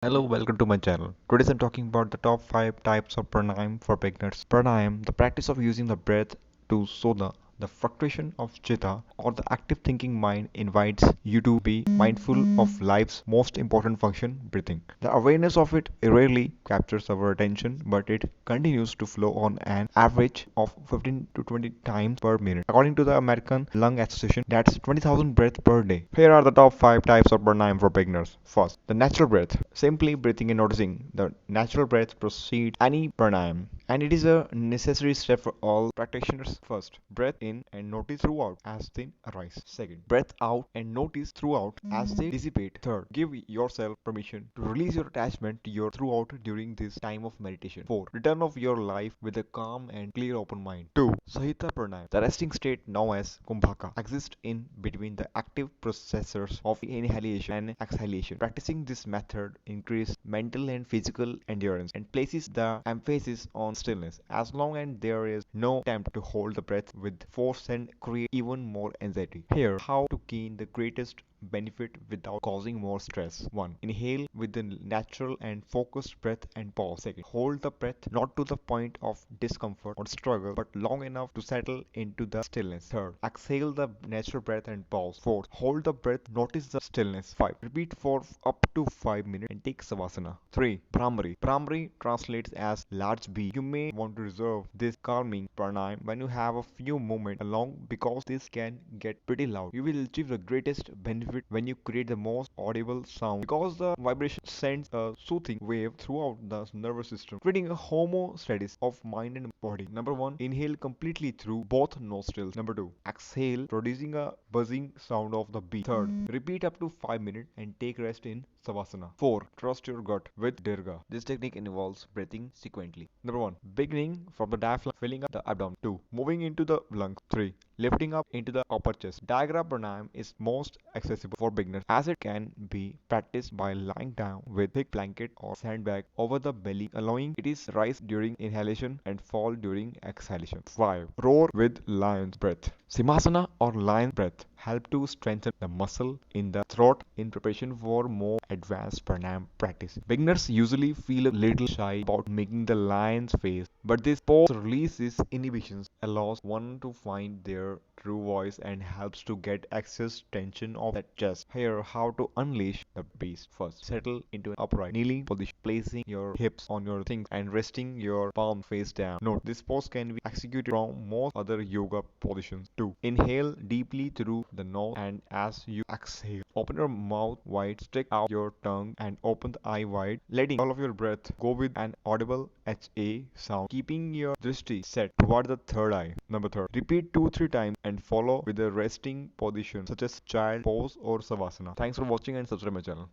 Hello, welcome to my channel. Today I'm talking about the top 5 types of pranayam for beginners. Pranayam, the practice of using the breath to soothe the fluctuation of chitta or the active thinking mind invites you to be mindful of life's most important function, breathing. The awareness of it rarely captures our attention, but it continues to flow on an average of 15 to 20 times per minute. According to the American Lung Association, that's 20,000 breaths per day. Here are the top 5 types of pranayam for beginners. First, the natural breath. Simply breathing and noticing the natural breath precedes any pranayam, and it is a necessary step for all practitioners. First, breath in and notice throughout as they arise. Second, breath out and notice throughout as they dissipate. Third, give yourself permission to release your attachment to your throughout during this time of meditation. Four, return of your life with a calm and clear open mind. Two, Sahitha Pranayama. The resting state known as Kumbhaka exists in between the active processors of inhalation and exhalation. Practicing this method increases mental and physical endurance and places the emphasis on stillness. As long as there is no attempt to hold the breath with force and create even more anxiety. Here, how to gain the greatest benefit without causing more stress. 1. Inhale with the natural and focused breath and pause. Second, hold the breath not to the point of discomfort or struggle but long enough to settle into the stillness. Third, exhale the natural breath and pause. Fourth, hold the breath, notice the stillness. 5. Repeat for up to 5 minutes and take savasana. 3. Brahmari. Brahmari translates as large bee. You may want to reserve this calming pranayam when you have a few moments along because this can get pretty loud. You will achieve the greatest benefit when you create the most audible sound because the vibration sends a soothing wave throughout the nervous system, creating a homeostasis of mind and body. Number 1. Inhale completely through both nostrils. Number 2. Exhale, producing a buzzing sound of the bee. Third, repeat up to 5 minutes and take rest in savasana. 4. Trust your gut with dirga. This technique involves breathing sequentially. Number 1. Beginning from the diaphragm, filling up the abdomen. 2. Moving into the lungs. 3. Lifting up into the upper chest. Diaphragm pranayam is most accessible for beginners as it can be practiced by lying down with thick blanket or sandbag over the belly, allowing it is rise during inhalation and fall during exhalation. 5. Roar with lion's breath. Simhasana or lion breath help to strengthen the muscle in the throat in preparation for more advanced pranayam practice. Beginners usually feel a little shy about making the lion's face, but this pose releases inhibitions, allows one to find their true voice and helps to get excess tension off that chest. Here, how to unleash the beast. First, settle into an upright kneeling position, placing your hips on your things and resting your palm face down. Note, this pose can be executed from most other yoga positions. 2. Inhale deeply through the nose and as you exhale, open your mouth wide, stick out your tongue and open the eye wide, letting all of your breath go with an audible HA sound, keeping your drishti set toward the third eye. Number 3. Repeat 2-3 times and follow with a resting position such as child pose or savasana. Thanks for watching and subscribe my channel.